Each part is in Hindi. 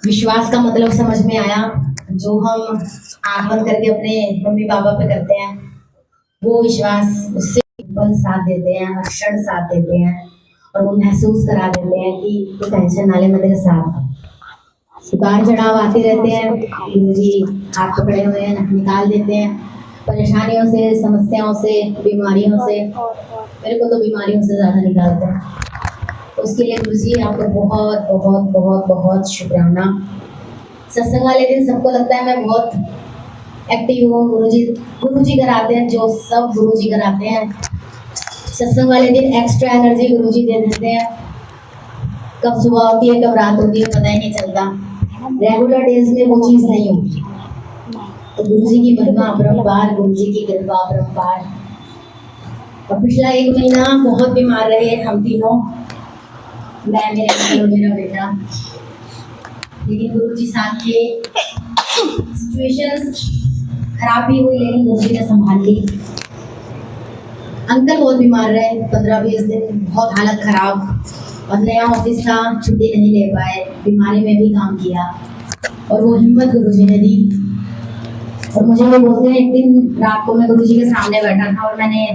विश्वास का मतलब समझ में आया। जो हम आंख बंद करके अपने मम्मी पापा पे करते हैं, वो विश्वास उससे पल साथ देते हैं, हर क्षण साथ देते हैं, और वो महसूस करा देते हैं कि तू टेंशन ना ले, मैं तेरे साथ। उतार चढ़ाव आते रहते हैं, गुरुजी हाथ पकड़े हुए हैं, निकाल देते हैं परेशानियों से, समस्याओं से, बीमारियों से। मेरे को तो बीमारियों से ज्यादा निकालते हैं। उसके लिए गुरुजी आपको बहुत बहुत बहुत बहुत शुक्राना। सत्संग वाले दिन सबको लगता है मैं बहुत एक्टिव हूँ, गुरुजी कराते हैं, जो सब गुरुजी कराते हैं। सत्संग वाले दिन एक्स्ट्रा एनर्जी गुरुजी दे देते हैं। कब सुबह होती है कब रात होती है पता ही नहीं चलता। रेगुलर डेज में वो चीज़ नहीं होती। तो गुरुजी की महिमा अपरंपार, गुरुजी की कृपा अपरंपार। और पिछला 1 महीना बहुत बीमार रहे हम तीनों, मैं, मेरे मेरा बेटा। लेकिन गुरुजी साथ थे। सिचुएशंस खराब भी हुई लेकिन गुरुजी ने संभाल ली। अंकल बहुत बीमार रहे, 15-20 दिन बहुत हालत खराब, और नया ऑफिस था, छुट्टी नहीं ले पाए, बीमारी में भी काम किया, और वो हिम्मत गुरुजी ने दी। और मुझे वो बोलते हैं, एक दिन रात को मैं गुरुजी के सामने बैठा था और मैंने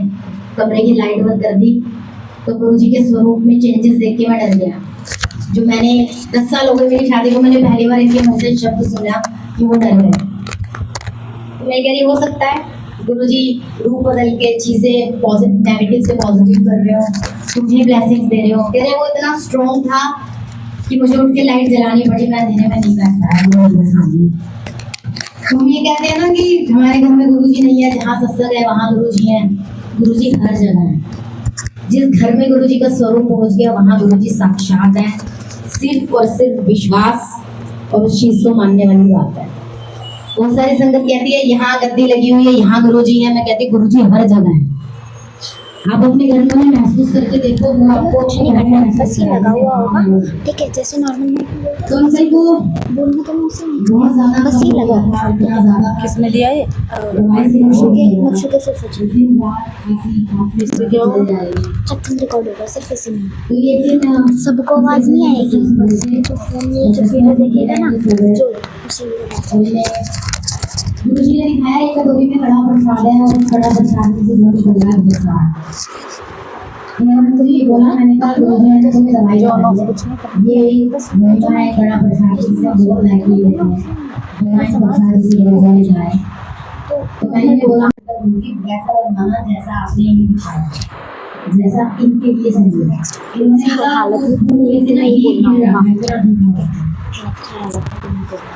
कमरे की लाइट बंद कर दी, तो गुरुजी के स्वरूप में चेंजेस देख के मैं डर गया। जो मैंने 10 साल हो गए मेरी शादी को, मैंने पहली बार इनके मुंह से शब्द सुना कि वो डर गए। तो मैं कह रही हो सकता है गुरुजी रूप बदल के चीजें पॉजिटिव, नेगेटिव से पॉजिटिव कर रहे हो, मुझे ब्लेसिंग्स दे रहे हो। कह रहे वो इतना स्ट्रॉन्ग था कि मुझे उठ के लाइट जलानी पड़ी, मैं अंधेरे में नहीं बैठ पाया सामने। तो हम ये कहते हैं ना कि हमारे घर में गुरुजी नहीं है, जहाँ सत्संग है वहाँ गुरुजी है। गुरुजी हर जगह है। जिस घर में गुरुजी का स्वरूप पहुंच गया वहाँ गुरुजी साक्षात है। सिर्फ और सिर्फ विश्वास और उस चीज को मानने वाली बात है। बहुत सारी संगत कहती है यहाँ गद्दी लगी हुई है, यहाँ गुरुजी है। मैं कहती गुरुजी हर जगह है। आप अपने घर में महसूस करके देखो, वो आपको कुछ नहीं करना है, बस ये लगा हुआ होगा, ठीक है, जैसे नॉर्मल में तो अंकल को बोलने का मौसम बहुत ज्यादा बस ये लगा हुआ है। इतना ज्यादा किसने दिया है? नक्शे के सिर्फ छप्पन रिकॉर्ड होगा सिर्फ इसी में। सबको आवाज नहीं आएगी, जो फोन में जो वीडियो देखेगा ना, जो उसी में गुरुजी ने दिखाया एक कटोरी में कड़ा प्रसाद है, और कड़ा प्रसाद से बहुत बड़ा प्रसाद। तो ये बोला, मैंने कहा गुरुजी ने तो तुम्हें दवाई दी है, ये महिमा है कड़ा प्रसाद से बहुत लगी है, हमारे प्रसाद से गुरुजी ने खाए। तो मैंने बोला वैसा बनाना जैसा आपने ही दिखाया, जैसा इनके लिए सही है। इन्होंने हालत में नहीं बोलना,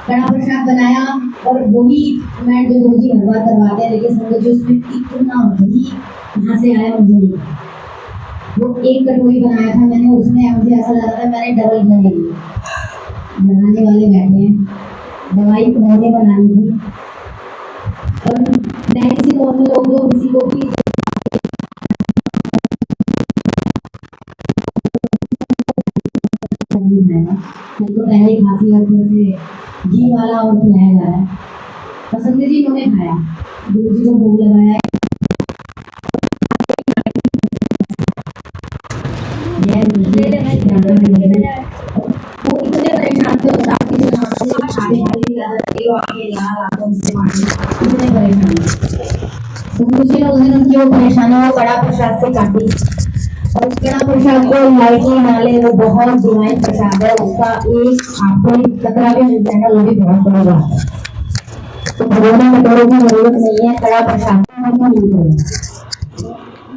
कड़ा प्रसाद बनाया, और वही मैं जो गुरुजी हर बार करवाते हैं, लेकिन समझो जो उसमें इतना घी कहाँ से आया मुझे नहीं। वो एक कटोरी बनाया था मैंने, उसमें मुझे ऐसा लगा था मैंने डबल बना ली। बनाने वाले बैठे हैं, दवाई उन्होंने बनानी थी, और मैं किसी को किसी को भी तो पहले खांसी हल्के से घी वाला और खिलाया जा रहा है। पसंद जी इन्होंने खाया, गुरुजी को भोग लगाया। वो इतने परेशान थे, गुरुजी ने उस दिन उनकी वो परेशानी वो बड़ा प्रसाद से काटी, और कड़ा प्रसाद को लाइटली नाले, वो बहुत डिवाइन प्रसाद है। उसका एक आपको एक कतरा भी मिल जाएगा, वो भी बहुत बड़ी बात है। तो भगवान कटोरे की जरूरत नहीं है, कड़ा प्रसाद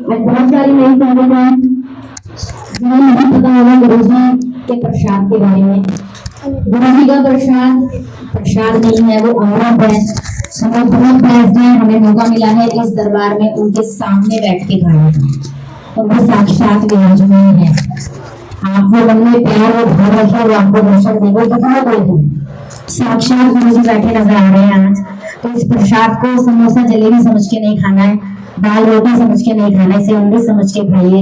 बहुत सारी नई संगत है जिन्हें नहीं पता होगा गुरुजी के प्रसाद के बारे में। गुरुजी का प्रसाद नहीं है, वो अमृत है। हमें बहुत ब्लेस्ड है, हमें मौका मिला है इस दरबार में उनके सामने बैठ के खाने का, और वो साक्षात विराजमान है। आप वो मन में प्यार और भाव रखिए, वो आपको दर्शन देंगे। कितना देंगे, साक्षात गुरुजी बैठे नजर आ रहे हैं आज। तो इस प्रसाद को समोसा जलेबी समझ के नहीं खाना है, दाल रोटी समझ के नहीं खाना है, इसे अंडे समझ के खाइए।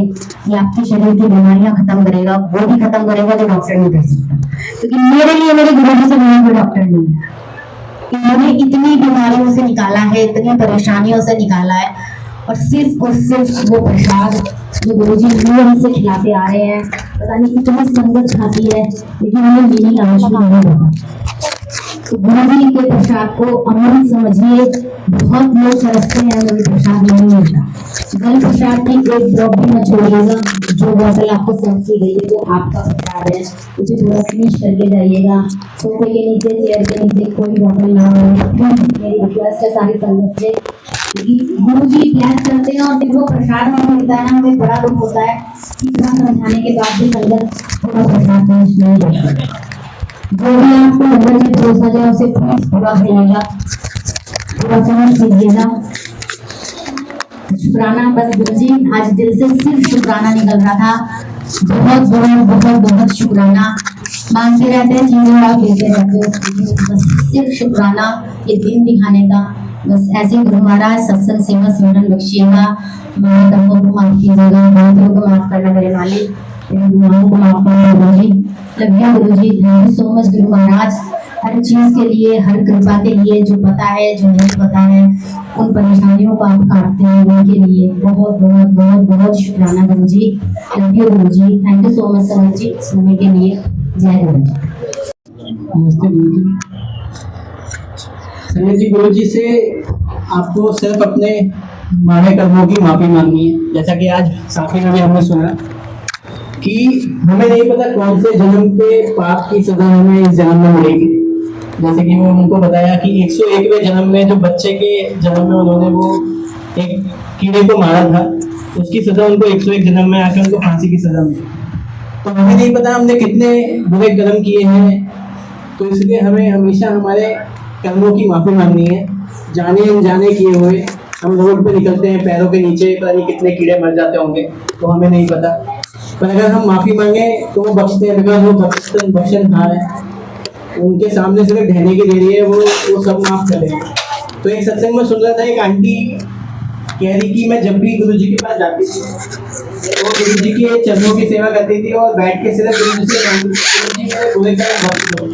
ये आपके शरीर की बीमारियां खत्म करेगा, वो भी खत्म करेगा जो डॉक्टर नहीं कर सकता। क्योंकि मेरे लिए मेरे गुरुजी से बड़ा कोई डॉक्टर नहीं है। इन्होंने इतनी बीमारियों से निकाला है, इतनी परेशानियों से निकाला है, और सिर्फ वो प्रसाद जो गुरुजी नियम से खिलाते आ रहे हैं। पता नहीं कितनी संगत खाती है, लेकिन हमें मीनिंग अवश्य नहीं होता। तो गुरुजी के प्रसाद को अमृत समझिए। बहुत लोग तरसते हैं, कभी प्रसाद नहीं मिलता। गल प्रसाद की एक ड्रॉप भी मत छोड़िएगा। जो बोतल आपको सर्व की गई है वो आपका प्रसाद है, उसे थोड़ा फिनिश करके जाइएगा। सोफे के नीचे, चेयर के नीचे कोई बोतल ना हो। मेरी रिक्वेस्ट है सारी संगत से, गुरुजी ब्लेस करते हैं और जब वो प्रसाद हमें मिलता है ना, हमें बड़ा दुख होता है कि इतना समझाने के बाद भी संगत थोड़ा प्रसाद नहीं देती। जो भी आपको अंदर में भरोसा जाए उसे प्लीज पूरा करिएगा, पूरा समझ लीजिएगा। शुक्राना, बस गुरुजी आज दिल से सिर्फ शुक्राना निकल रहा था। बहुत बहुत बहुत बहुत शुक्राना। मांगते रहते हैं चीजें आप लेते रहते हो, बस सिर्फ शुक्राना ये दिन दिखाने का। बस ऐसे गुरु महाराज सत्संग सेवा स्मरण बख्शिएगा। मेरे कर्मों को माफ कीजिएगा, गलतियों को माफ करना मेरे मालिक, मेरे गुनाहों को माफ करना Guruji. Love you Guruji, thank you so much Guru Maharaj, हर चीज के लिए, हर कृपा के लिए। जो पता है जो नहीं पता है, उन परेशानियों को आप काटते हैं, उनके लिए बहुत बहुत बहुत बहुत शुक्राना Guruji. Love you Guruji, thank you so much sangat ji सुनने के लिए। जय गुरुजी। नमस्ते गुरुजी। संजय जी, गुरुजी से आपको सिर्फ अपने माड़े कर्मों की माफी मांगनी है। जैसा कि आज साथी में भी हमने सुना कि हमें नहीं पता कौन से जन्म के पाप की सजा हमें इस जन्म में मिलेगी। जैसे कि वो उनको बताया कि 101वें जन्म में, जो बच्चे के जन्म में उन्होंने वो एक कीड़े को मारा था, उसकी सजा उनको 101 जन्म में आकर उनको फांसी की सजा मिली। तो हमें नहीं पता हमने कितने बुरे कर्म किए हैं, तो इसलिए हमें हमेशा हमारे कर्मों की माफी मांगनी है। जाने अनजाने किए हुए हम रोड पे निकलते हैं, पैरों के नीचे पता नहीं कितने कीड़े मर जाते होंगे, तो हमें नहीं पता। पर अगर हम माफी मांगे तो वो बख्शते हैं, बिकॉज वो बख्शनहार है। उनके सामने सिर्फ ढहने की देरी है, वो सब माफ कर देंगे। तो एक सत्संग में सुन रहा था, एक आंटी कह रही कि मैं जब भी गुरुजी के पास जाती थी, वो गुरुजी के चरणों की सेवा करती थी और बैठ के सिर्फ गुरुजी से मांगती थी, गुरुजी मेरे बुरे कर्म बख्श दो।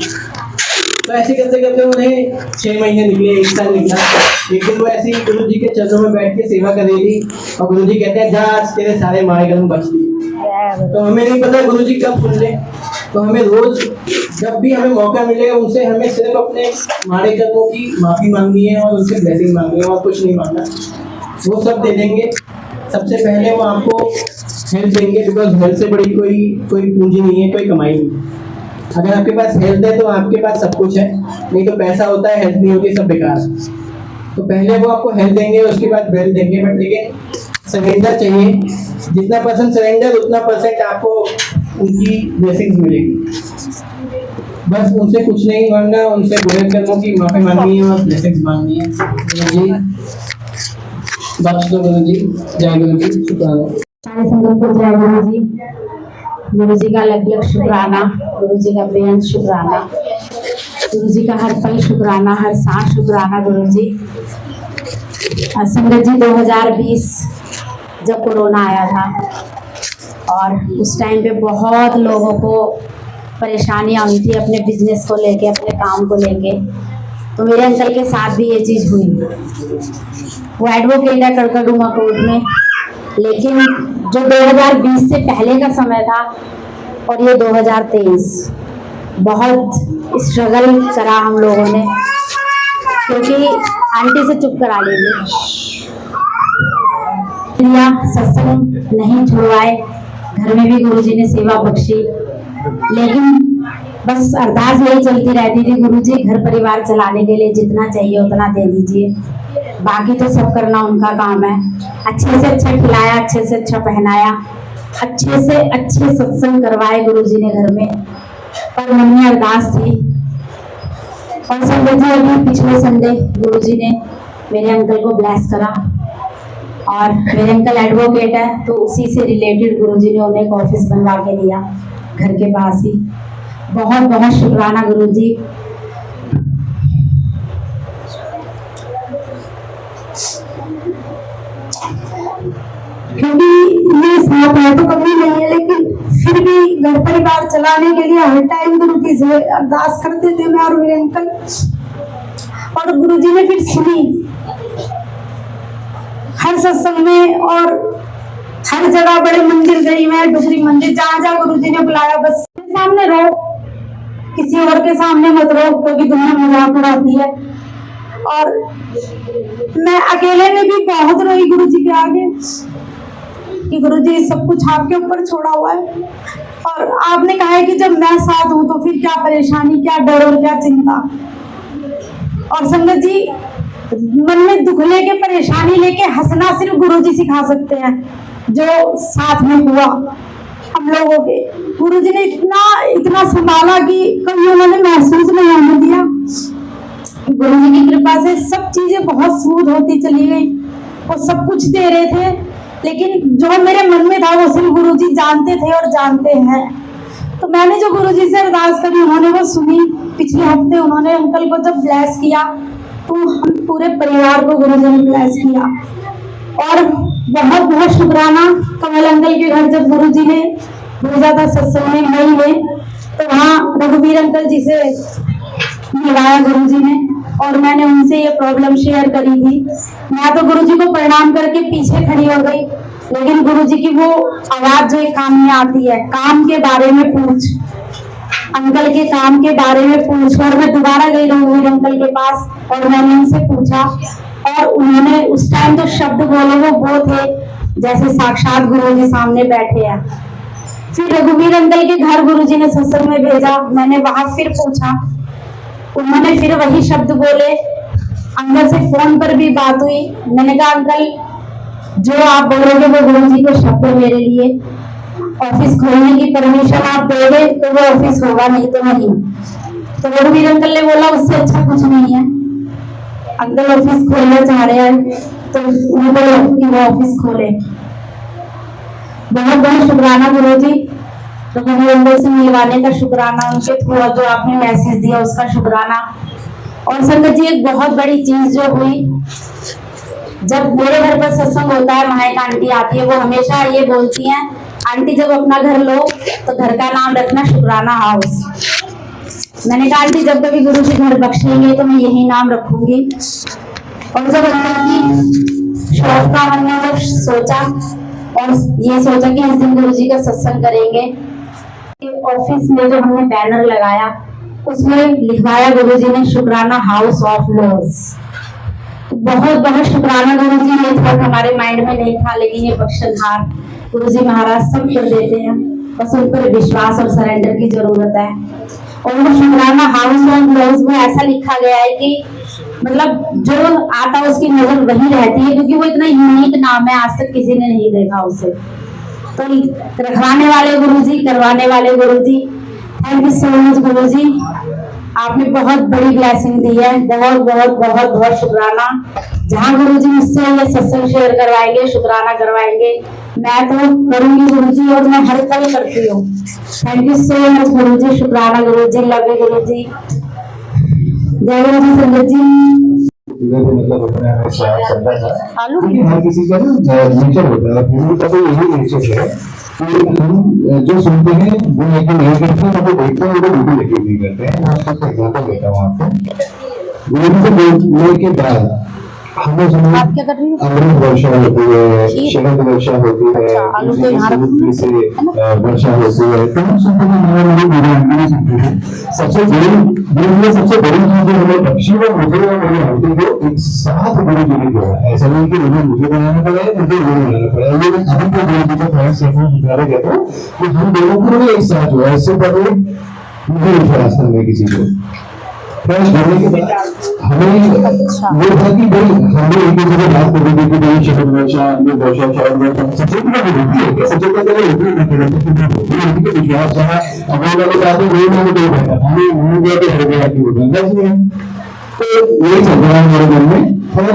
तो ऐसे करते करते उन्हें 6 महीने निकले, 1 साल निकला। एक दिन वो ऐसे ही गुरुजी के चरणों में बैठ के सेवा कर रही थी और गुरुजी कहते हैं, जा आज तेरे सारे मारे कर्म बख्श दिए। तो हमें नहीं पता गुरुजी कब सुन ले, तो हमें रोज जब भी हमें मौका मिलेगा उनसे हमें सिर्फ अपने माड़े कर्मों की माफी मांगनी है और उनसे ब्लेसिंग मांगनी है और कुछ नहीं मांगना। वो सब दे देंगे। सबसे पहले वो आपको हेल्थ देंगे, बिकॉज हेल्थ से बड़ी कोई पूंजी नहीं है, कोई कमाई नहीं है। अगर आपके पास हेल्थ है तो आपके पास सब कुछ है, नहीं तो पैसा होता है, हेल्थ नहीं होती, सब बेकार है। तो पहले वो आपको हेल्थ देंगे, उसके बाद वेल्थ देंगे, बट लेकिन सरेंडर चाहिए। जितना परसेंट सरेंडर उतना परसेंट आपको उनकी ब्लेसिंग्स मिलेगी। बस उनसे कुछ नहीं मांगना, उनसे बुरे कर्मों की माफी मांगनी है और ब्लेसिंग्स मांगनी है। गुरुजी बख्श दो गुरुजी। जय गुरुजी। शुक्राना। सारे संगत को जय गुरुजी। गुरुजी का लख लख शुक्राना, गुरुजी का बेअंत शुक्राना, गुरुजी का हर पल शुक्राना, हर सांस शुक्राना गुरुजी। संगत जी 2020 जब कोरोना आया था और उस टाइम पे बहुत लोगों को परेशानियां हुई थी अपने बिजनेस को लेके, अपने काम को लेके। तो मेरे अंकल के साथ भी ये चीज़ हुई। वो एडवोकेट है कड़कड़ुमा कोर्ट में, लेकिन जो 2020 से पहले का समय था और ये 2023 बहुत स्ट्रगल करा हम लोगों ने, क्योंकि आंटी से चुप करा लीजिए, सत्संग नहीं छुड़वाए, घर में भी गुरुजी ने सेवा बख्शी, लेकिन बस अरदास यही चलती रहती थी, गुरुजी घर परिवार चलाने के लिए जितना चाहिए उतना दे दीजिए, बाकी तो सब करना उनका काम है। अच्छे से अच्छा खिलाया, अच्छे से अच्छा पहनाया, अच्छे से अच्छे सत्संग करवाए गुरुजी ने घर में, पर मन में अरदास थी। और संगत जी अभी पिछले संडे गुरुजी ने मेरे अंकल को ब्लेस करा और मेरे अंकल एडवोकेट है, तो उसी से रिलेटेड गुरुजी ने उन्हें एक ऑफिस बनवा के दिया घर के पास ही। बहुत बहुत शुक्राना गुरुजी। क्योंकि ये साथ है तो कभी नहीं है, लेकिन फिर भी घर परिवार चलाने के लिए हर टाइम गुरुजी से अरदास करते थे मैं और मेरे अंकल, और गुरुजी ने फिर सुनी हर सत्संग में। और हर जगह बड़े मंदिर गई मैं, डुगरी मंदिर, जहाँ जहाँ गुरु जी ने बुलाया बस सामने रहो, किसी और के सामने मत रहो, क्योंकि दुनिया मजाक उड़ाती है। और मैं अकेले में भी बहुत रोई गुरु जी के आगे कि गुरु जी सब कुछ आपके ऊपर छोड़ा हुआ है, और आपने कहा है कि जब मैं साथ हूं तो फिर क्या परेशानी, क्या डर और क्या चिंता। और संगत जी, मन में दुख लेके, परेशानी लेके हंसना सिर्फ गुरु जी सिखा सकते हैं, जो साथ में हुआ हम लोगों के। गुरु जी ने इतना संभाला कि कभी उन्होंने महसूस नहीं होने दिया। गुरु जी की कृपा से सब चीजें बहुत स्मूथ होती चली गई, वो सब कुछ दे रहे थे, लेकिन जो मेरे मन में था वो सिर्फ गुरु जी जानते थे और जानते हैं। तो मैंने जो गुरु जी से अरदास करी उन्होंने वो सुनी। पिछले हफ्ते उन्होंने अंकल को जब ब्लेस किया तो हम पूरे परिवार को गुरु जी ने ब्लेस किया। और बहुत बहुत शुक्राना, कमल अंकल के घर जब गुरु जी ने भेजा था सत्संग में मई में, तो वहाँ रघुवीर अंकल जी से मिलाया गुरु जी ने, और मैंने उनसे ये प्रॉब्लम शेयर करी थी। मैं तो गुरु जी को प्रणाम करके पीछे खड़ी हो गई, लेकिन गुरु जी की वो आवाज जो एक कान में आती है, काम के बारे में पूछ, अंकल के काम के बारे में पूछ। और मैं दोबारा गई रघुवीर अंकल के पास और मैंने उनसे पूछा, और उन्होंने उस टाइम तो शब्द बोले वो थे जैसे साक्षात गुरु जी सामने बैठे हैं। फिर रघुवीर अंकल के घर गुरु जी ने सत्संग में भेजा, मैंने वहां फिर पूछा, उन्होंने फिर वही शब्द बोले। अंकल से फोन पर भी बात हुई, मैंने कहा अंकल जो आप बोलोगे वो गुरु जी के शब्द है मेरे लिए, ऑफिस खोलने की परमिशन आप दोगे तो वो ऑफिस होगा, नहीं तो नहीं। तो रघुवीर अंकल ने बोला उससे अच्छा कुछ नहीं है, अंकल ऑफिस खोलना चाह रहे हैं तो उन्हें बोलो कि वो ऑफिस खोले। बहुत बहुत शुक्राना गुरु जी, रघुवीर अंकल से मिलवाने का शुक्राना, उनके थ्रू जो आपने मैसेज दिया उसका शुक्राना। और संगत जी, एक बहुत बड़ी चीज जो हुई, जब मेरे घर पर सत्संग होता है, वहां एक आंटी आती है, वो हमेशा ये बोलती हैं, आंटी जब अपना घर लो तो घर का नाम रखना शुक्राना हाउस। मैंने कहा आंटी जब कभी गुरु जी घर बख्शेंगे तो मैं यही नाम रखूंगी। और जब अंदर की शौक का हमने जब सोचा और ये सोचा कि इस दिन गुरु जी का सत्संग करेंगे, ऑफिस में जो हमने बैनर लगाया उसमें लिखवाया गुरु जी ने शुक्राना हाउस ऑफ लॉज। बहुत बहुत शुक्राना गुरु जी, ये थॉट हमारे माइंड में नहीं था, लेकिन ये बख्शनहार गुरु जी महाराज सब कर देते हैं, बस उन पर विश्वास और सरेंडर की जरूरत है। और वो शुक्राना हाउस ऑफ लॉज में ऐसा लिखा गया है कि मतलब जो आता है उसकी नजर वही रहती है, क्योंकि वो इतना यूनिक नाम है, आज तक किसी ने नहीं देखा उसे। तो रखवाने वाले गुरु जी, करवाने वाले गुरु जी, थैंक यू सो मच गुरु जी, आपने बहुत बड़ी ब्लेसिंग दी है। बहुत बहुत बहुत बहुत शुक्राना। जहाँ गुरु जी मुझसे ये सत्संग शेयर करवाएंगे, शुक्राना करवाएंगे, मैं तो करूंगी गुरु जी, और मैं हर पल करती हूँ। थैंक यू सो मच गुरु जी, शुक्राना गुरु जी, लव यू गुरु जी, जय गुरु जी। संगत जी मतलब अपने हर किसी का ना नेचर होता है, गुरु का तो यही नेचर है कि हम जो सुनते हैं वो लेकिन नहीं करते हैं, वो देखते हैं वो बिल्कुल लेकिन नहीं करते हैं। मैं आपको एग्जाम्पल देता हूँ आपको। गुरु से बोलने के बाद हमें सुना अमृत वर्षा होती है, शरद वर्षा होती है, से वर्षा होती है, तो हम सुनते हैं, सुनते हैं। सबसे बड़ी चीज जो हमें बख्शी और मुझे और मेरी आंटी को एक साथ गुरु जी ने जोड़ा। ऐसा नहीं कि उन्हें मुझे बनाना पड़ा है, मुझे वो बनाना पड़ा है, लेकिन अभी तो गुरु जी का प्रयास सुधारा गया था कि हम दोनों को एक साथ हुआ। इससे पहले मुझे विश्वास था मैं किसी को करने के बाद हमें ये था कि भाई हमें एक दूसरे से बात करनी थी कि भाई शरद वर्षा, अमृत वर्षा, शरद वर्षा सबसे विश्वास जहाँ अगले वाले बात है वही मैंने नहीं बैठा, हमें गया तो हर गया की होगा। तो यही चल रहा है मेरे मन में। और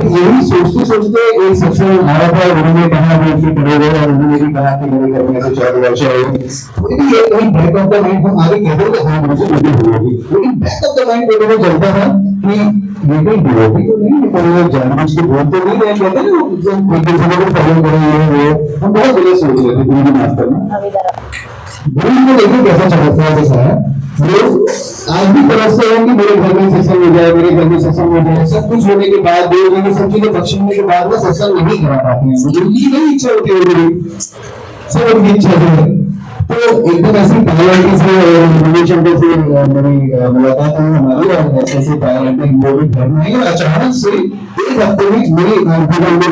यही सोचते सोचते एक सत्संग आया था, उन्होंने कहा कि करोगे, और उन्होंने भी कहा कि मेरे घर में ऐसे 4 वर्ष है। बैक ऑफ द माइंड हम आगे कहते थे हाँ मुझे होगी, लेकिन बैक ऑफ द माइंड मेरे को चलता था कि ये कोई होगी तो नहीं, पर जानबूझ के बोलते नहीं रहे, कहते ना एक दूसरे को फॉलो करेंगे, हम बहुत बड़े सोच रहे थे गुरु जी मास्टर में। गुरु को देखिए कैसा चमत्कार जैसा है लोग आज भी तरसते हैं कि मेरे घर में सत्संग हो जाए, मेरे घर में सत्संग हो जाए। सब कुछ होने के बाद, देव जी की सब चीजें बख्शने के बाद ना सत्संग नहीं करा पाते हैं। मुझे ये नहीं इच्छा होती है मेरी, सब उनकी इच्छा से है। तो एकदम ऐसी पायलटी से रमेश अंकल से मेरी मुलाकात हुई हमारी, और ऐसे पायलटी वो भी घर में आई, और अचानक से एक हफ्ते में मेरी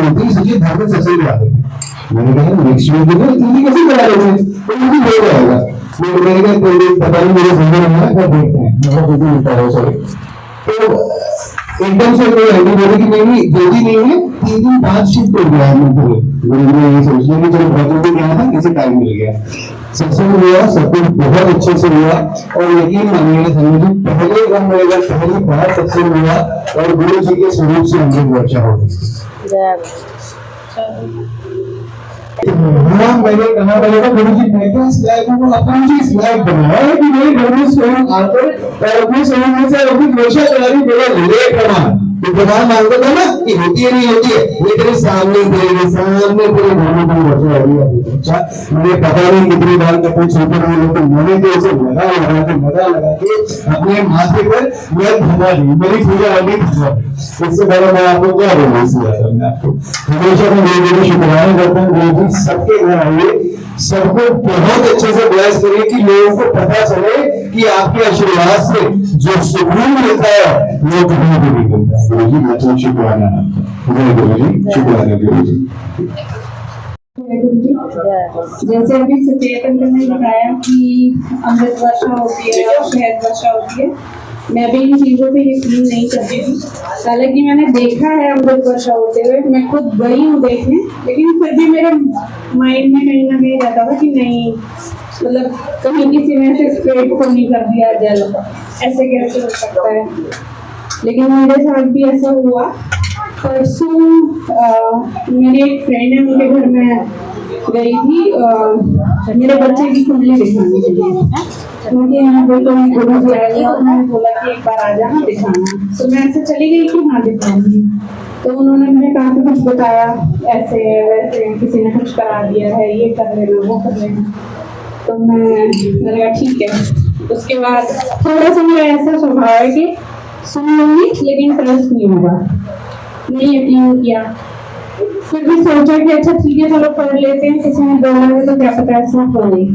होती सोचिए घर में सत्संग करा देते। मैंने कहा नेक्स्ट वीक में इतनी कैसे करा रहे थे, तो मुझे हो जाएगा। मैंने कहा पता नहीं मेरे जिंदगी में है, क्या देखते हैं मतलब दीदी मिलता है सॉरी। तो एकदम से कोई आईडी बोली कि नहीं जल्दी नहीं है, 3 दिन बाद शिफ्ट हो गया है। मैंने ये सोच लिया कि चलो बहुत जल्दी गया था, किसी टाइम मिल गया। सत्संग हुआ, सब कुछ बहुत अच्छे से हुआ, और यकीन मानिएगा समझिए पहली बार सत्संग हुआ और गुरु जी के स्वरूप से हमने वर्षा हो गई। हाँ, मैंने कहा गुरु जी मैं क्या इस लायक हूँ, अपन जी इस लायक बनाया कि मेरे घर में स्वयं आकर और अपने स्वयं में से अपनी वर्षा करा रही, मेरा ले प्रमाण तो प्रमाण मांगता था ना कि होती है नहीं होती है, ये तेरे सामने तेरे घर में कोई वर्षा आ रही है। अच्छा, मुझे पता नहीं कितनी बार कपड़े छोटे रहे, लेकिन मैंने तो उसे लगा के अपने माथे पर मैं घुमा दी, मेरी पूजा अभी घुमा दी। इससे पहले मैं आपको क्या बोलूँ, मैं आपको हमेशा मैं गुरु जी शुक्राना करता हूँ। गुरु जी सबके घर आइए, सबको बहुत अच्छे से ब्लेस करिए कि लोगों को पता चले कि आपके आशीर्वाद से जो सुकून मिलता है वो कहीं भी नहीं मिलता। गुरु जी बहुत शुक्राना आपका, गुरु जी शुक्राना गुरु जी। जैसे अभी सचेत अंकल ने बताया कि अमृत वर्षा होती है और शहद वर्षा होती है, मैं भी इन चीजों पे यकीन नहीं करती थी। हालांकि मैंने देखा है अमृत वर्षा होते हुए, मैं खुद गई हूँ देखने, लेकिन फिर भी मेरे माइंड में कहीं ना कहीं रहता था कि नहीं, मतलब कहीं किसी ने से स्प्रेड तो नहीं कर दिया जल, ऐसे कैसे हो सकता है। लेकिन मेरे साथ भी ऐसा हुआ। परसों मेरी एक फ्रेंड है, उनके घर में गई थी मेरे बच्चे की कुंडली दिखाने के लिए, क्योंकि यहाँ पे तो गुरु जी आए थे, उन्होंने बोला कि एक बार आ जाना दिखाना। तो मैं ऐसे चली गई कि हाँ दिखाऊंगी। तो उन्होंने मुझे काफी कुछ बताया, ऐसे वैसे किसी ने कुछ करा दिया है, ये कर लेना वो कर लेना। तो मैंने कहा ठीक है। उसके बाद थोड़ा सा मेरा ऐसा स्वभाव है कि सुन लूंगी लेकिन ट्रस्ट नहीं होगा, नहीं यकीन किया। फिर भी सोचा कि अच्छा ठीक है चलो पढ़ लेते हैं, किसी ने बोला है तो क्या पता ऐसा हो नहीं।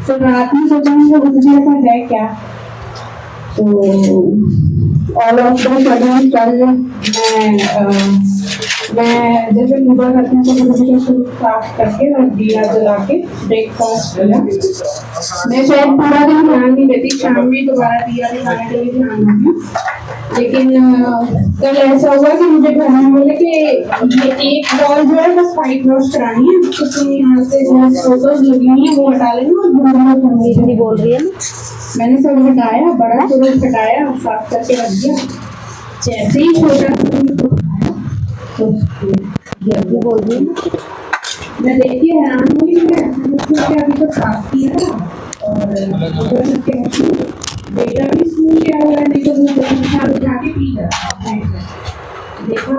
तो रात में सोचा मुझे ऐसा है क्या, तो ऑल ऑफ द सडन कल मैं जैसे पूजा करते हैं तो मुझे साफ करके और दिया जला के ब्रेकफास्ट किया। मैं शायद पूरा दिन ध्यान नहीं देती, शाम में दोबारा दिया जलाने के लिए ध्यान रखती। लेकिन कल ऐसा हुआ कि मुझे घर में बोले कि ये एक बॉल जो है बस व्हाइट वॉश करानी है, तो तुम यहाँ से जो फोटोज लगी हुई है वो हटा लेना और घर बोल रही है। मैंने सब हटाया, बड़ा सूरज हटाया और साफ करके रख दिया। जैसे ही छोटा तो बोल रही मैं देखिए हैरान हुई, मैं अभी तो साफ किया और बेटा भी स्कूल गया हुआ है, नहीं तो वो उठा के पी जाता देखा।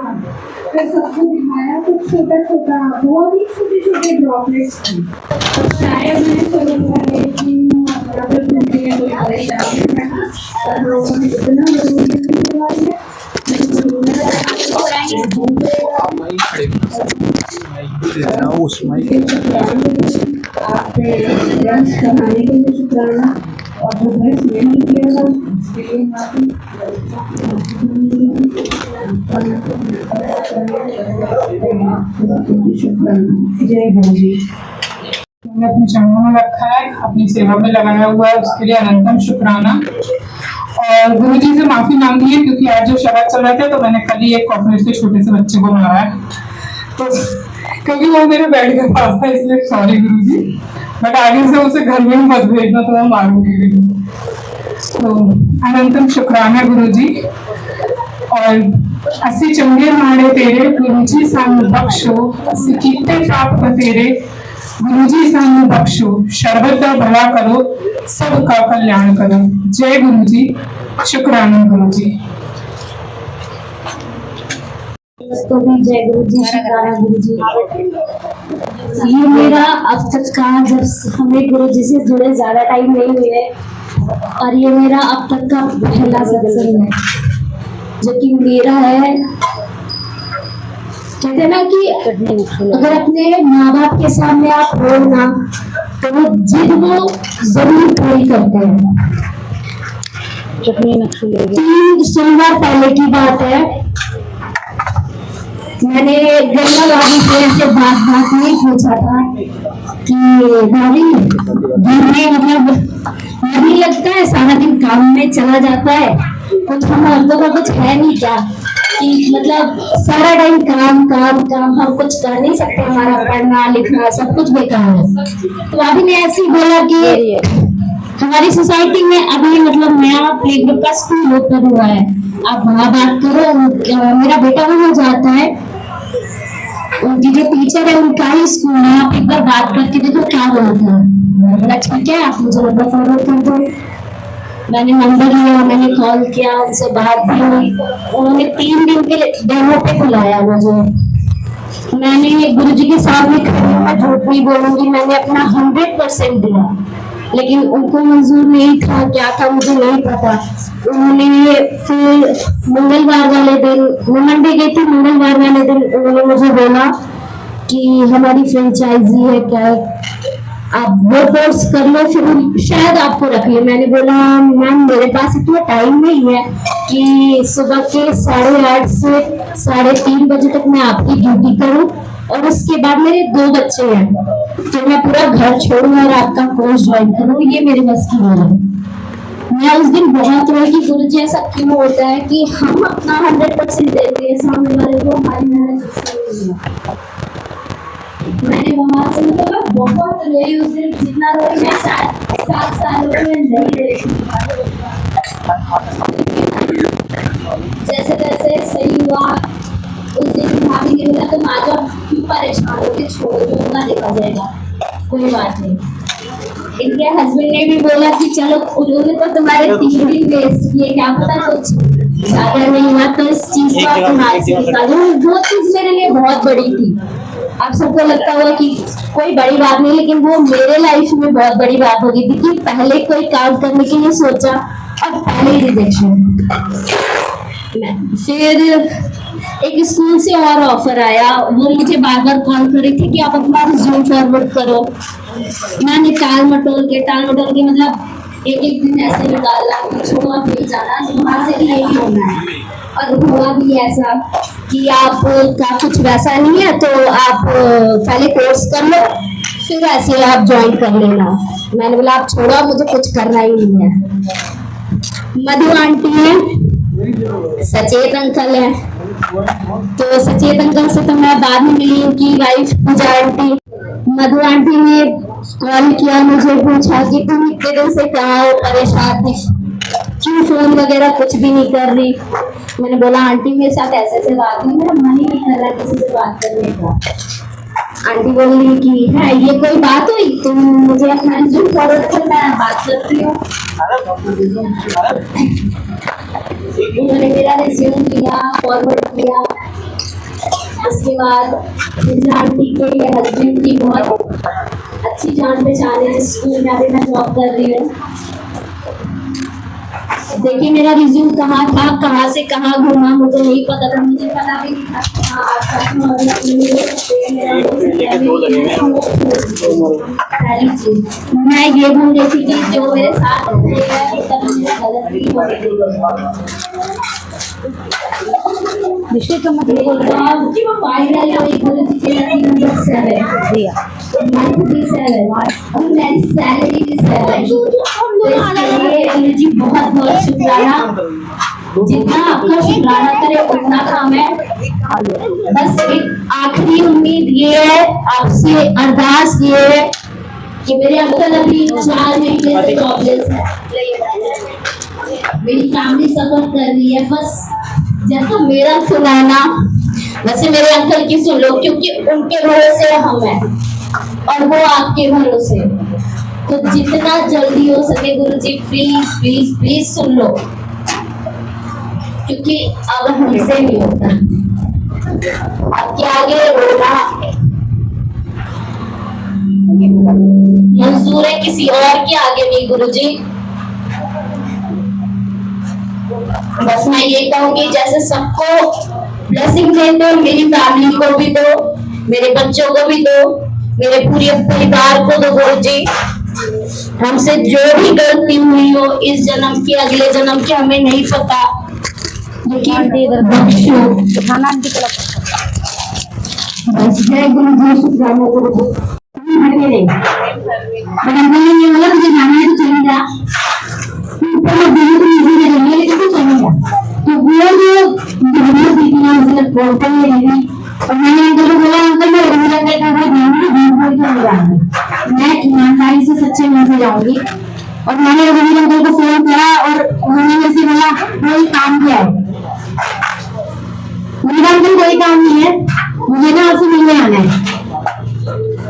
फिर सबको दिखाया तो छोटा छोटा बहुत ही छोटे छोटे ड्रॉपलेट्स थे। तो शायद मैंने सोचा आपके ब्रश बनाने के लिए शुक्राना, और जो ब्रश नहीं किया उसके लिए माफी। जय गुरु जी। हमने अपने चरणों में रखा है, अपनी सेवा में लगाया हुआ है, उसके लिए अनंतम शुक्राना। और गुरु जी से माफी मांगी है क्योंकि आज जो शरद चल रहे थे तो मैंने कल ही एक कॉर्पोरेट के छोटे से बच्चे को मारा है, तो क्योंकि वो मेरे बेड के पास था, इसलिए सॉरी गुरु जी, बट आगे से उसे घर में मत भेजना तो मैं मारूंगी। तो अनंतम शुक्राना गुरु जी। और अस्सी चंगे मारे तेरे गुरु जी सानू बख्शो, अस्सी कीते पाप तेरे गुरु जी सानू बख्शो, शरबत का भला करो सबका कल्याण करो। जय गुरु जी, शुक्राना गुरु जी। तो भी जय गुरु जी, शुक्राना गुरु जी। ये मेरा अब तक का, जब हमें गुरु जी से जुड़े ज्यादा टाइम नहीं हुए, और ये मेरा अब तक का पहला सत्संग है, जो कि मेरा है। कहते हैं ना कि अगर अपने माँ बाप के सामने आप रो ना, तो वो जिद वो जरूर पूरी करते हैं। 3 सोमवार पहले की बात है, मैंने गंगा भाभी से बात में पूछा था कि भाभी घर में मतलब नहीं लगता है, सारा दिन काम में चला जाता है, कुछ हम औरतों का कुछ है नहीं क्या कि मतलब सारा टाइम काम काम काम, हम कुछ कर नहीं सकते, हमारा पढ़ना लिखना सब कुछ बेकार है। तो भाभी ने ऐसे ही बोला कि हमारी सोसाइटी में अभी मतलब नया प्ले ग्रुप का स्कूल ओपन हुआ है, आप वहाँ बात करो। मेरा बेटा वहाँ जाता है, उनकी जो टीचर है उनका ही स्कूल है, आप एक बार बात करके देखो क्या बोला था। मैंने ठीक है, आप मुझे नंबर फॉरवर्ड कर दो। मैंने नंबर लिया, मैंने कॉल किया, उनसे बात भी हुई। उन्होंने 3 दिन के डेमो पे बुलाया मुझे। मैंने गुरुजी के सामने खड़ी, मैं झूठ नहीं बोलूंगी, मैंने अपना 100% दिया, लेकिन उनको मंजूर नहीं था, क्या था मुझे नहीं पता। उन्होंने फिर मंगलवार वाले दिन, मैं मंडे गई थी, मंगलवार वाले दिन उन्होंने मुझे बोला कि हमारी फ्रेंचाइजी है, क्या आप वो कोर्स कर लो, फिर शायद आपको रख ले। मैंने बोला मैम मेरे पास इतना टाइम नहीं है कि सुबह के 8:30 से 3:30 बजे तक मैं आपकी ड्यूटी करूं, और उसके बाद मेरे 2 बच्चे हैं, फिर मैं पूरा घर छोड़ूं और आपका कोर्स ज्वाइन करूं, ये मेरे बस की बात है। मैं उस दिन बहुत रोई कि गुरुजी ऐसा क्यों होता है कि हम अपना 100% देते हैं, सामने वाले को हमारी मेहनत। मैंने वहां से मतलब बहुत रोई उस दिन, जितना रोई मैं शायद 7 सालों में नहीं रही। जैसे जैसे सही हुआ, उस दिन भाभी ने बोला तुम आ जाओ, क्यों परेशान होके, छोड़ो जो होगा देखा जाएगा, कोई बात नहीं। इनके हस्बैंड ने भी बोला कि चलो, उन्होंने तो तुम्हारे 3 दिन वेस्ट किए, क्या पता कुछ ज्यादा नहीं हुआ तो इस चीज को आप दिमाग से निकालो। वो चीज मेरे लिए बहुत बड़ी थी। आप सबको लगता होगा कि कोई बड़ी बात नहीं, लेकिन वो मेरे लाइफ में बहुत बड़ी बात हो गई थी कि पहले कोई काम करने के लिए सोचा और पहले ही रिजेक्शन। फिर एक स्कूल से और ऑफर आया, वो मुझे बार बार कॉल कर रही थी कि आप अपना रिज्यूम फॉरवर्ड करो। मैंने टाल मटोल के मतलब एक दिन ऐसे निकाला कि छोड़ो अब नहीं जाना, वहाँ से भी यही होना है। और हुआ भी ऐसा कि आप का कुछ वैसा नहीं है तो आप पहले कोर्स कर लो, फिर ऐसे आप ज्वाइन कर लेना। मैंने बोला आप छोड़ो, मुझे कुछ करना ही नहीं है। मधु आंटी है, सचेत अंकल है, तो सचेत अंकल से तो मैं बाद में मिली, उनकी वाइफ पूजा आंटी। मधु आंटी ने कॉल किया, मुझे पूछा कि तुम इतने दिन से कहाँ हो, परेशान थी, क्यों फोन वगैरह कुछ भी नहीं कर रही। मैंने बोला आंटी मेरे साथ ऐसे बात हुई, मेरा मन ही नहीं कर रहा किसी से बात करने का। आंटी बोली कि है ये कोई बात हुई, तुम मुझे अपना रिज्यूम फॉरवर्ड कर, मैं बात करती हूँ। उन्होंने मेरा रिज्यूम दिया, फॉरवर्ड किया। उसके बाद आंटी के हस्बैंड की बहुत अच्छी जान पहचान है, जिस स्कूल में अभी मैं जॉब कर रही हूँ। देखिए मेरा रिज्यूम कहाँ था, कहाँ से कहाँ घूमा, मुझे नहीं पता था, मुझे पता भी नहीं था मैं ये भूल गई थी कि जो मेरे साथ विषय का मतलब फाइनल जी बहुत बहुत शुक्राना। जितना आपका शुक्राना करे उतना कम है। बस एक आखिरी उम्मीद ये है, आपसे अरदास ये है कि मेरे अंकल अभी 4 महीने से जॉबलेस है, मेरी फैमिली सफर कर रही है। बस जैसा मेरा सुनाना वैसे मेरे अंकल की सुन लो, क्योंकि उनके भरोसे हम हैं और वो आपके भरोसे। तो जितना जल्दी हो सके गुरुजी प्लीज प्लीज प्लीज सुन लो, क्योंकि अब हमसे नहीं होता। आपके आगे रोना मंजूर है, किसी और के आगे नहीं गुरुजी। बस मैं ये कहूंगी जैसे सबको ब्लेसिंग देते हो, मेरी फैमिली को भी दो, मेरे बच्चों को भी दो, मेरे पूरे परिवार को दो गुरु जी। हमसे जो भी गलती हुई हो इस जन्म की, अगले जन्म की, हमें नहीं पता, लेकिन बख्शो। बस जय गुरु जी, शुक्राना गुरु जी। नहीं वाला मुझे जाना है तो चली जा, लेकिन तो चलेगा। तो वो जो मुझे बोलते हैं और मैंने अंकल को बोला, अंकल मैं रघुवीर अंकल का मैं ईमानदारी से सच्चे मन से जाऊंगी। और मैंने रघुवीर अंकल को फोन करा और उन्होंने मेरे से बोला कोई काम किया है। मेरा अंकल कोई काम नहीं है, मुझे ना आपसे मिलने आना है।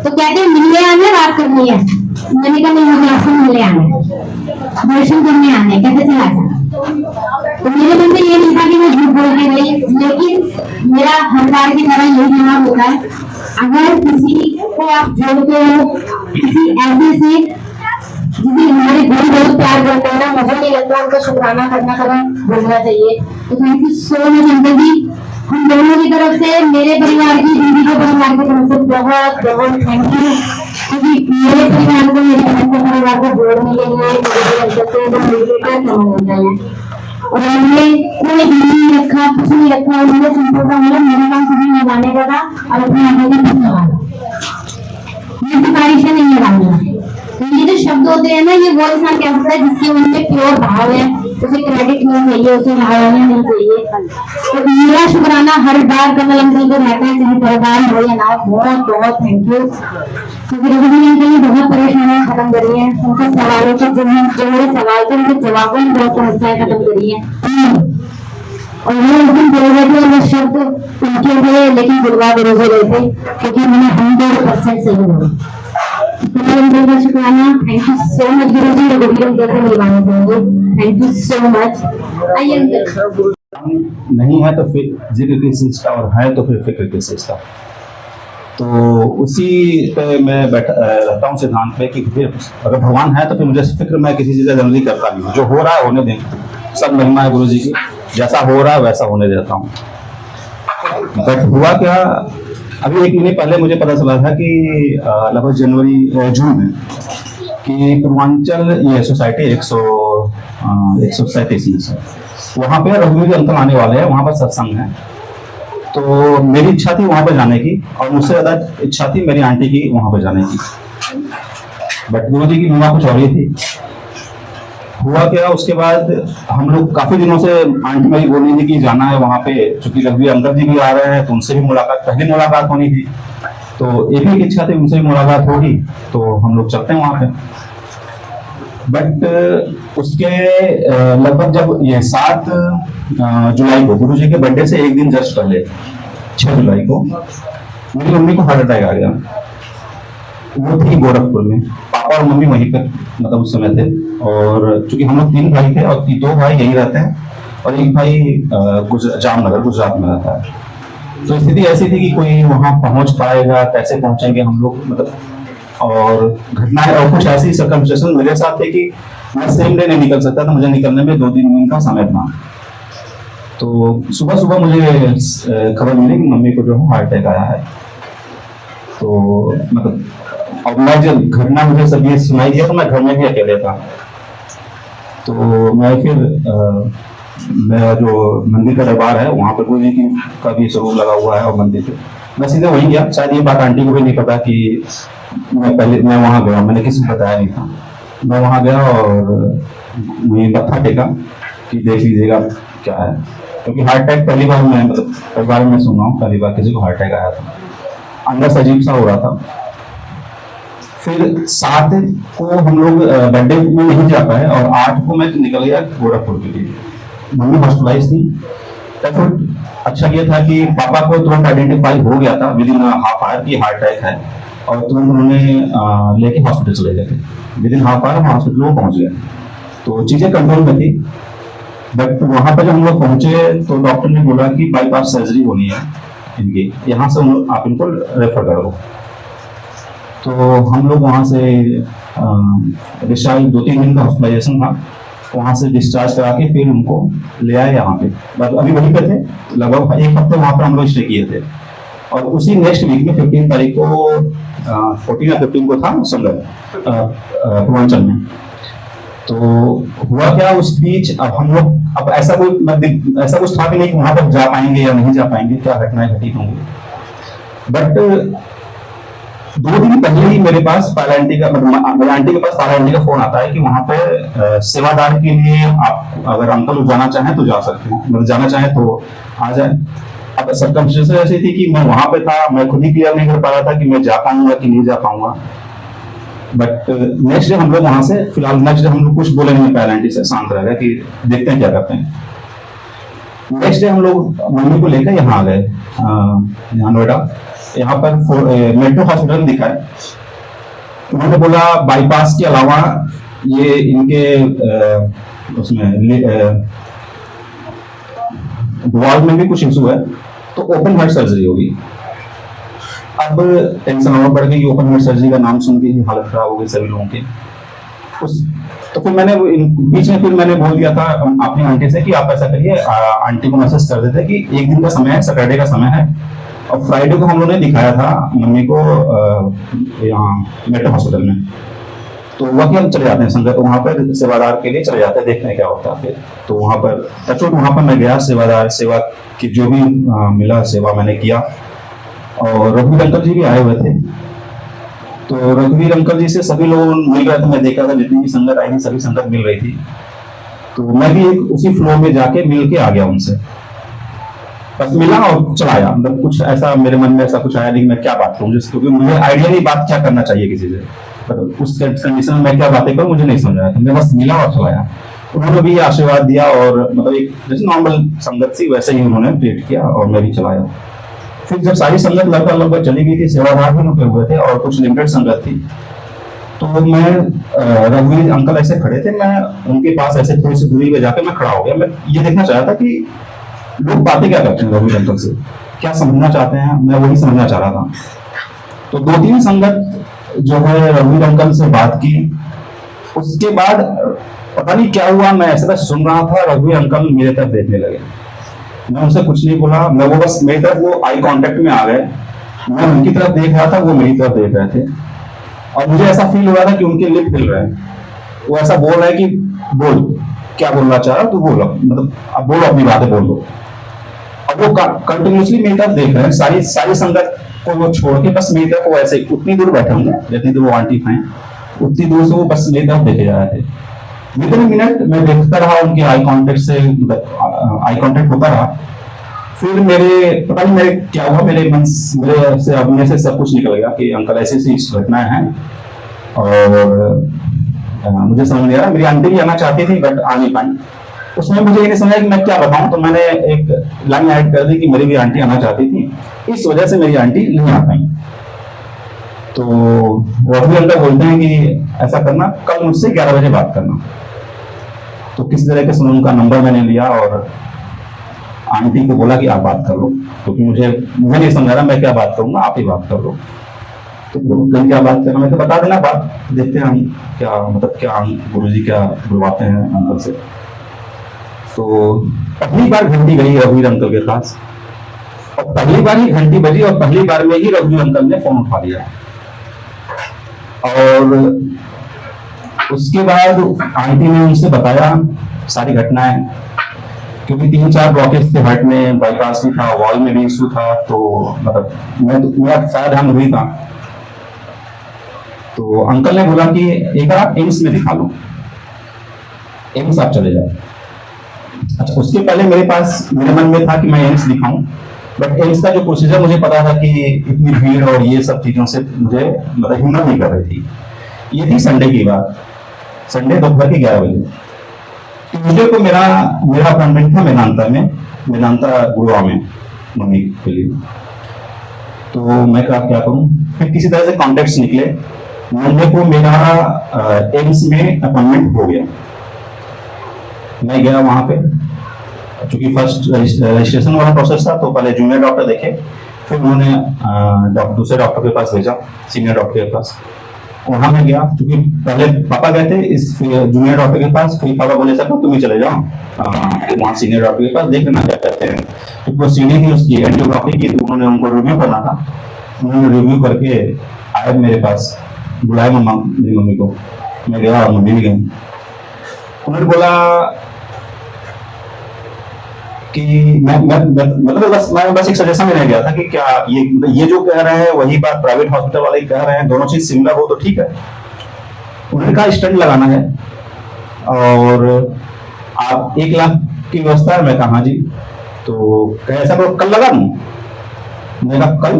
तो कहते हैं मिलने आना है, बात करनी है। मैंने कहा नहीं, मुझे आपसे मिलने आना है, दर्शन करने आना है। कहते चला जा। तो मेरे मन में ये नहीं था कि मैं झूठ बोल के गई, लेकिन मेरा हर बार की तरह यही जवाब होता है, अगर किसी को आप जोड़ते हो किसी ऐसे से जिसे हमारे गुरु बहुत प्यार करते हैं ना, मुझे नहीं लगता उनका शुक्राना करना कभी भूलना चाहिए। तो thank you so much uncle ji, हम दोनों की तरफ से, मेरे परिवार की, दीदी के परिवार की तरफ से बहुत बहुत थैंक यू, क्योंकि मेरे परिवार को मेरे परिवार को जोड़ने के लिए और हमने कोई नहीं रखा, कुछ नहीं रखा। उन्होंने सिंपल सा मतलब मेरे काम कुछ निभाने का था और अपने आगे भी कुछ निभाना, ये सिफारिशें नहीं निभानी। ये जो शब्द होते हैं ना, ये वो इंसान कह सकता है जिसके मन में प्योर भाव है, उसे क्रेडिट नहीं चाहिए, उसे भावना नहीं चाहिए। तो मेरा शुक्राना हर बार कमल अंकल को रहता है, चाहे परिवार हो या ना हो। बहुत बहुत थैंक यू, क्योंकि रघुवीर अंकल ने बहुत परेशानियां खत्म करी है, उनके सवालों के जो मेरे सवाल थे उनके जवाबों में बहुत समस्याएं खत्म करी है। और वो उस दिन बोल रहे थे वो शब्द उनके थे, लेकिन बुलवा भरोसे रहे थे, क्योंकि मैंने 100% सही बोला। तो शुक्राना, थैंक यू सो मच गुरु जी। रघुवीर अंकल से मिलवाने देंगे, थैंक यू सो मच। आइए अंकल। नहीं है तो फिर जिक्र किस चीज का, और है तो फिर फिक्र किस चीज का। तो उसी पे मैं बैठा रहता हूँ सिद्धांत पे कि फिर अगर भगवान है तो फिर मुझे फिक्र मैं किसी चीज़ का जल्दी करता नहीं हूँ। जो हो रहा है होने दें, सब महिमा है गुरु जी की, जैसा हो रहा है वैसा होने देता हूँ। बट हुआ क्या, अभी एक महीने पहले मुझे पता चला था कि लगभग जून में कि पूर्वांचल ये सोसाइटी 137 वहाँ पे रघुवीर अंकल आने वाले हैं, वहाँ पर सत्संग है। तो मेरी इच्छा थी वहाँ पर जाने की, और मुझसे ज़्यादा इच्छा थी मेरी आंटी की वहाँ पर जाने की। बट गुरु जी की महिमा कुछ और ही थी। हुआ क्या, उसके बाद हम लोग काफी दिनों से आंटी मेरी बोल रही थी कि जाना है वहाँ पे, चूंकि रघुवीर अंकल जी भी आ रहे हैं तो उनसे भी मुलाकात, पहली मुलाकात होनी थी। तो एक ही इच्छा थी, उनसे भी मुलाकात होगी तो हम लोग चलते हैं वहाँ पे। बट उसके लगभग जब ये 7 जुलाई को, गुरु जी के बर्थडे से एक दिन जस्ट पहले 6 जुलाई को मेरी मम्मी को हार्ट अटैक आ गया। वो थी गोरखपुर में, पापा और मम्मी वहीं पर मतलब उस समय थे। और चूंकि हम लोग 3 भाई थे और 2 भाई यहीं रहते हैं और एक भाई जामनगर गुजरात में रहता है। तो स्थिति ऐसी थी कि कोई वहां पहुंच पाएगा, कैसे पहुंचेंगे हम लोग, मतलब। और घटनाएं और कुछ ऐसी सर्कमस्टेंसेस मेरे साथ थे कि मैं सेम डे नहीं निकल सकता था, मुझे निकलने में 2-3 दिन का समय था। तो सुबह सुबह मुझे खबर मिली कि मम्मी को जो है हार्ट अटैक आया है। तो मतलब और मैं जब घटना मुझे सब ये सुनाई दिया तो मैं घर में भी अकेले था। तो मैं फिर मेरा जो मंदिर का दरबार है वहाँ पर गुरु जी का भी स्वरूप लगा हुआ है और मंदिर पे मैं सीधे वहीं गया। शायद ये बात आंटी को भी नहीं पता कि मैं वहाँ गया, मैंने किसी को बताया नहीं था। मैं वहाँ गया और वहीं मत्था टेका कि देख लीजिएगा क्या है, क्योंकि हार्ट अटैक पहली बार मैं मतलब परिवार में सुन रहा हूँ, पहली बार किसी को हार्ट अटैक आया था। अंदर से अजीब सा हो रहा था। फिर 7 को हम लोग बर्थडे में नहीं जा पाए और 8 को मैं निकल गया गोरखपुर के लिए। मम्मी हॉस्पिटलाइज थी। अच्छा ये था कि पापा को तुरंत आइडेंटिफाई हो गया था विदिन हाफ आवर की हार्ट अटैक है, और तुरंत उन्होंने लेके हॉस्पिटल चले गए थे। विदिन हाफ आवर हॉस्पिटल में पहुंच गए, तो चीजें कंट्रोल में थी। बट वहां पर जब हम लोग पहुंचे तो डॉक्टर ने बोला कि बाईपास सर्जरी होनी है इनकी, यहाँ से आप इनको रेफर करो। तो हम लोग वहाँ से डिस्चार्ज 2-3 दिन का हॉस्पिटलाइजेशन था। वहाँ से डिस्चार्ज करा के फिर उनको ले आए यहाँ पे। बस अभी वहीं पे थे, लगभग एक हफ्ते वहाँ पर हम लोग स्टे किए थे। और उसी नेक्स्ट वीक में 15 तारीख को 14 या 15 को था संगत पूर्वांचल में। तो हुआ क्या उस बीच, अब हम लोग अब ऐसा कुछ था भी नहीं कि वहां पर जा पाएंगे या नहीं जा पाएंगे, क्या घटनाएं घटित होंगी। बट 2 दिन पहले ही मेरे पास पायलैंटी का मेरे आंटी के पास पायलैंटी का फोन आता है कि वहां पे सेवादार के लिए आप अगर अंकल जाना चाहें तो जा सकते हैं, मतलब जाना चाहें तो आ जाए। अब सर्कमस्टेंसेस ऐसी थी कि मैं वहां पे था, मैं खुद ही क्लियर नहीं कर पा रहा था कि मैं जा पाऊंगा कि नहीं जा पाऊंगा। बट नेक्स्ट डे हम लोग वहां से, फिलहाल नेक्स्ट डे हम लोग कुछ बोले नहीं, पायलैंटी से शांत रह गए कि देखते हैं क्या करते हैं। नेक्स्ट डे हम लोग मम्मी को लेकर यहाँ आ गए, यहाँ नोएडा। यहाँ पर मेट्रो हॉस्पिटल दिखाए, उन्होंने बोला बाईपास के अलावा ये इनके उसमें वाल्व में भी कुछ इशू है, तो ओपन हार्ट सर्जरी होगी। अब टेंशन और बढ़ गई, ओपन हार्ट सर्जरी का नाम सुन के ही हालत खराब हो गई सभी लोगों की। तो फिर मैंने बीच में मैंने बोल दिया था अपनी आंटी से कि आप ऐसा करिए, आंटी को मैसेज कर देते कि एक दिन का समय है, सैटरडे का समय है, और फ्राइडे को हम लोगों ने दिखाया था मम्मी को यहाँ मेट्रो हॉस्पिटल में। तो वह कि हम चले जाते हैं संगत, तो वहाँ पर सेवादार के लिए चले जाते हैं, देखते हैं क्या होता है। फिर तो वहाँ पर मैं गया, सेवादार सेवा की जो भी मिला सेवा मैंने किया। और रघुवीर अंकल जी भी आए हुए थे, तो रघुवीर अंकल जी से सभी लोग मिल रहे थे, मैं देखा था जितनी भी संगत आई थी सभी संगत मिल रही थी। तो मैं भी उसी फ्लो में जाके मिल के आ गया उनसे, बस मिला और चला आया। मतलब कुछ ऐसा मेरे मन में ऐसा कुछ आया नहीं मैं क्या बात करूँ, क्योंकि मुझे आइडिया नहीं बात क्या करना चाहिए किसी से, उस कंडीशन में मैं क्या बातें करूँ मुझे नहीं समझ आया था। मैं बस मिला और चला आया। उन्होंने भी आशीर्वाद दिया और मतलब एक जैसे नॉर्मल संगत थी वैसे ही उन्होंने ट्रीट किया और मैं भी चलाया। फिर जब सारी संगत लगभग चली गई थी, सेवादार भी रुके हुए थे और कुछ लिमिटेड संगत थी, तो मैं रघुवीर अंकल ऐसे खड़े थे, मैं उनके पास ऐसे थोड़ी सी दूरी पे जाकर मैं खड़ा हो गया। मैं ये देखना चाह रहा था कि लोग बातें क्या करते हैं रघुवीर अंकल से, क्या समझना चाहते हैं, मैं वही समझना चाह रहा था। तो 2-3 संगत जो है रघुवीर अंकल से बात की। उसके बाद पता नहीं क्या हुआ, मैं ऐसे बस सुन रहा था, रघुवीर अंकल मेरे तरफ देखने लगे। मैं उनसे कुछ नहीं बोला, मैं वो बस मेरी तरफ वो आई कांटेक्ट में आ गए। मैं उनकी तरफ देख रहा था, वो मेरी तरफ देख रहे थे, और मुझे ऐसा फील हो रहा था कि उनके लिप हिल रहे हैं। वो ऐसा बोल रहे हैं कि बोल क्या बोलना चाह रहा तू, बोलो, मतलब अब बोलो अपनी बातें बोल दो। अब वो कंटिन्यूसली मेरी तरफ देख रहे हैं, सारी संगत को वो छोड़ के बस मेरी तरफ वो ऐसे उतनी दूर बैठे होंगे जितनी दूर वो आंटी हैं, उतनी दूर से वो बस मेरी तरफ देखे जा रहे थे। विदिन मिनट मैं देखता रहा उनके आई कांटेक्ट से, आई कांटेक्ट होता रहा। फिर पता नहीं मेरे क्या हुआ, मेरे से अपने से सब कुछ निकल गया कि अंकल ऐसी घटनाएं हैं। और मुझे समझ नहीं आ रहा, मेरी आंटी भी आना चाहती थी बट आ नहीं पाई। उसमें मुझे ये नहीं समझा कि मैं क्या बताऊं, तो मैंने एक लाइन ऐड कर दी कि मेरी भी आंटी आना चाहती थी, इस वजह से मेरी आंटी नहीं आ पाई। तो रघुवीर अंकल बोलते हैं कि ऐसा करना, कल मुझसे 11 बजे बात करना। तो किसी तरह के सुनो उनका नंबर मैंने लिया और आंटी को बोला कि आप बात कर लो, क्योंकि मुझे नहीं समझ रहा मैं क्या बात करूंगा, आप ही बात कर लो। तो कल क्या बात करना, मैं तो बता देना बात, देखते हैं हम क्या मतलब क्या गुरुजी क्या बुलवाते हैं अंकल से। तो पहली बार घंटी गई रघुवीर अंकल के पास, और पहली बार ही घंटी बजी और पहली बार में ही रघुवीर अंकल ने फोन उठा लिया। और उसके बाद आंटी ने उनसे बताया सारी घटनाएं, क्योंकि 3-4 ब्लॉकेज थे हार्ट में, बाईपास भी था, वॉल में भी इशू था। तो मतलब मेरा सारा ध्यान वही था। तो अंकल ने बोला कि एक बार आप एम्स में दिखा लो, एम्स आप चले जाओ। अच्छा, उसके पहले मेरे मन में था कि मैं एम्स दिखाऊं, बट एम्स का जो प्रोसीजर मुझे पता था कि इतनी भीड़ और ये सब चीजों से मुझे मतलब हिम्मत नहीं कर रही थी। ये थी संडे की बात, संडे दोपहर के 11 बजे। ट्यूजडे को मेरा अपॉइंटमेंट था मेदांता गुड़गांव में मम्मी के लिए। तो मैं क्या करूं, फिर किसी तरह से कॉन्टेक्ट्स निकले। मंडे को मेरा एम्स में अपॉइंटमेंट हो गया। मैं गया वहां पे, चूंकि फर्स्ट रजिस्ट्रेशन वाला प्रोसेस था, तो पहले जूनियर डॉक्टर देखे, फिर उन्होंने दूसरे डॉक्टर के पास भेजा, सीनियर डॉक्टर के पास। वहां मैं गया, क्योंकि पहले पापा गए थे इस जूनियर डॉक्टर के पास, फिर पापा बोले सर तुम ही चले जाओ वहाँ सीनियर डॉक्टर के पास, देख लेना क्या कहते हैं। तो वो सीढ़ी थी उसकी एंजियोग्राफी की, तो उन्होंने उनको रिव्यू करना था। उन्होंने रिव्यू करके आए मेरे पास, बुलाया मम्मा मेरी मम्मी को, मैं गया और मम्मी भी गई। उन्होंने बोला कि मैं बस एक सजेशन देने गया था कि क्या ये जो कह रहे हैं वही बात प्राइवेट हॉस्पिटल वाले कह रहे हैं, दोनों चीज सिमिलर हो तो ठीक है। उन्होंने कहा स्टंट लगाना है और आप 1 लाख की व्यवस्था है। मैं कहा हाँ जी। तो ऐसा तो कल लगा दूं? मैं कहा कल?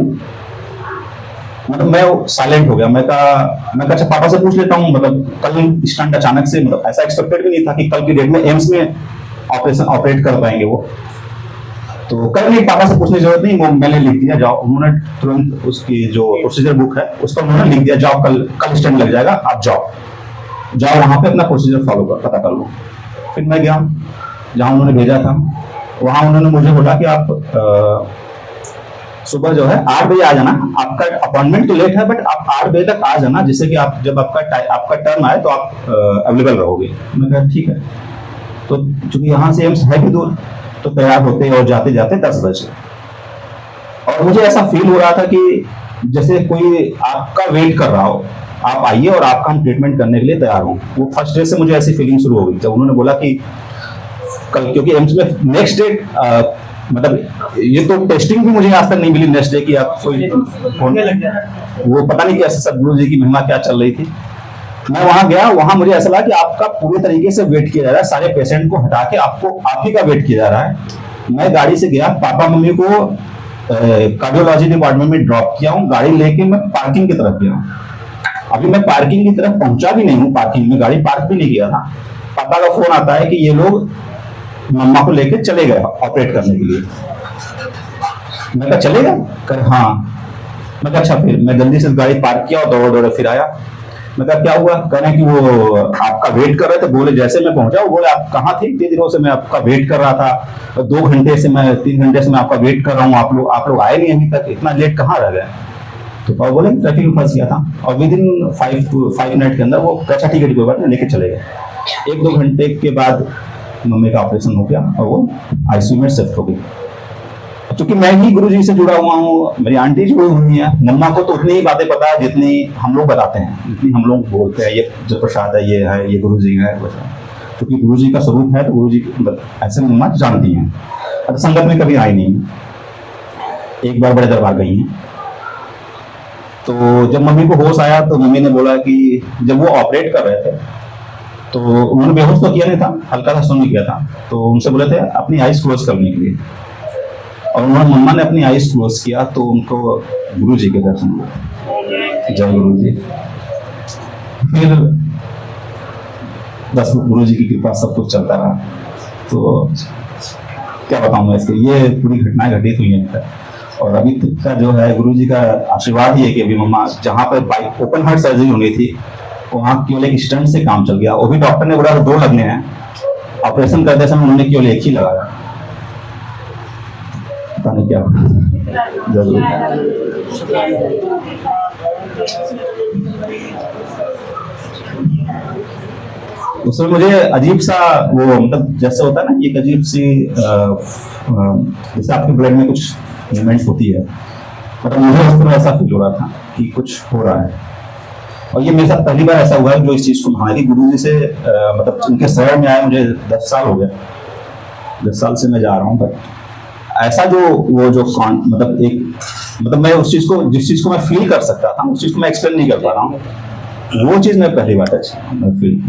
मतलब मैं साइलेंट हो गया। मैं कहा अच्छा पापा से पूछ लेता हूँ, मतलब कल स्टंट अचानक से, मतलब ऐसा एक्सपेक्टेड भी नहीं था कि कल की डेट में एम्स में ऑपरेट कर पाएंगे वो। तो कल नहीं, पापा से पूछने की जरूरत नहीं, वो मैंने लिख दिया जाओ। उन्होंने तुरंत उसकी जो प्रोसीजर बुक है उस पर उन्होंने लिख दिया जाओ कल स्टंट लग जाएगा, आप जाओ वहां पे अपना प्रोसीजर फॉलो कर, पता कर लो। फिर मैं गया जहां उन्होंने भेजा था, वहां उन्होंने मुझे बोला कि आप सुबह जो है 8 बजे आ जाना, आपका अपॉइंटमेंट तो लेट है बट आप 8 बजे तक आ जाना, जिससे कि आप जब आपका टर्न आए तो आप अवेलेबल रहोगे। मैं कहा ठीक है। तो चूंकि यहाँ से एम्स है भी दूर, तो तैयार होते और जाते जाते 10 बजे, और मुझे ऐसा फील हो रहा था कि जैसे कोई आपका वेट कर रहा हो, आप आइए और आपका हम ट्रीटमेंट करने के लिए तैयार हो। वो फर्स्ट डे से मुझे ऐसी फीलिंग शुरू हो गई जब उन्होंने बोला कि कल, क्योंकि एम्स में नेक्स्ट डे मतलब ये तो टेस्टिंग भी मुझे आज तक नहीं मिली नेक्स्ट डे की, आप कोई वो पता नहीं कैसे सदगुरु जी की महिमा क्या चल रही थी। मैं वहां गया, वहां मुझे ऐसा लगा कि आपका पूरे तरीके से वेट किया जा रहा है, सारे पेशेंट को हटा के आपको आप ही का वेट किया जा रहा है। मैं गाड़ी से गया, पापा मम्मी को कार्डियोलॉजी डिपार्टमेंट में ड्रॉप किया हूँ, गाड़ी लेके मैं पार्किंग की तरफ गया हूँ। अभी मैं पार्किंग की तरफ पहुंचा भी नहीं हूँ, पार्किंग में गाड़ी पार्क भी नहीं किया था, पापा का फोन आता है कि ये लोग मम्मा को लेके चले गए ऑपरेट करने के लिए। मैं कहा चलेगा? कर हाँ। मैं कहा अच्छा। फिर मैं जल्दी से गाड़ी पार्क किया और दौड़ दौड़े फिर आया। मैं कहा क्या हुआ? कह रहे हैं कि वो आपका वेट कर रहे थे। बोले जैसे मैं पहुंचा वो बोले आप कहाँ थे? इतने दिनों से मैं आपका वेट कर रहा था, 2 घंटे से मैं 3 घंटे से मैं आपका वेट कर रहा हूँ, आप लोग आए नहीं अभी तक, इतना लेट कहाँ रह गए? तो पापा बोले ट्रैफिक में फंस गया था, और विद इन 5 मिनट के अंदर वो अच्छा ठीक है कोई बात नहीं, लेके चले गए। 1-2 घंटे के बाद मम्मी का ऑपरेशन हो गया और वो आईसीयू में शिफ्ट हो गई। क्योंकि मैं ही गुरुजी से जुड़ा हुआ हूँ, मेरी आंटी जुड़ी हुई है, मम्मा को तो उतनी ही बातें पता है जितनी हम लोग बताते हैं, जितनी हम लोग बोलते हैं ये जो प्रसाद है, ये है, ये गुरुजी है। क्योंकि गुरुजी का स्वरूप है तो गुरुजी ऐसे मम्मा जानती हैं। अब संगत में कभी आई नहीं, एक बार बड़े दरबार गई हैं। तो जब मम्मी को होश आया तो मम्मी ने बोला कि जब वो ऑपरेट कर रहे थे तो उन्होंने बेहोश तो किया नहीं था, हल्का सा सुन किया था, तो उनसे बोले थे अपनी आईज क्लोज करने के लिए, और उन्होंने मम्मा ने अपनी आईज क्लोज किया तो उनको गुरुजी के दर्शन हुए। जय गुरुजी। फिर बस गुरुजी की कृपा सब कुछ चलता रहा। तो क्या बताऊं मैं इसके, ये पूरी घटनाएं घटित हुई हैं। और अभी तक का जो है गुरुजी का आशीर्वाद ही है कि अभी मम्मा जहाँ पर ओपन हार्ट सर्जरी होनी थी वहाँ केवल एक स्टंट से काम चल गया। वो भी डॉक्टर ने बोला 2 लगने हैं, ऑपरेशन करते समय उन्होंने केवल 1 ही लगाया। पता नहीं क्या जरूर। उसमें मुझे अजीब सा वो मतलब जैसे होता है ना, एक अजीब सी जैसे आपके ब्लड में कुछ मूवमेंट होती है, मतलब मुझे उस तरह ऐसा फील हो रहा था कि कुछ हो रहा है। और ये मेरे साथ पहली बार ऐसा हुआ है जो इस चीज को हालांकि गुरुजी से मतलब उनके शहर में आए मुझे 10 साल हो गए, 10 साल से मैं जा रहा हूँ, पर ऐसा जो वो जो मतलब एक मतलब मैं उस चीज को जिस चीज को मैं फील कर सकता था उस चीज को मैं एक्सप्लेन नहीं कर पा रहा हूँ, वो चीज मैं पहली बार टच फील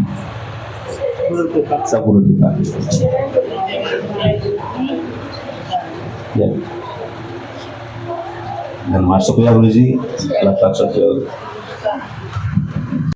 सब गुरु कृपा। धन्यवाद, शुक्रिया गुरु जी।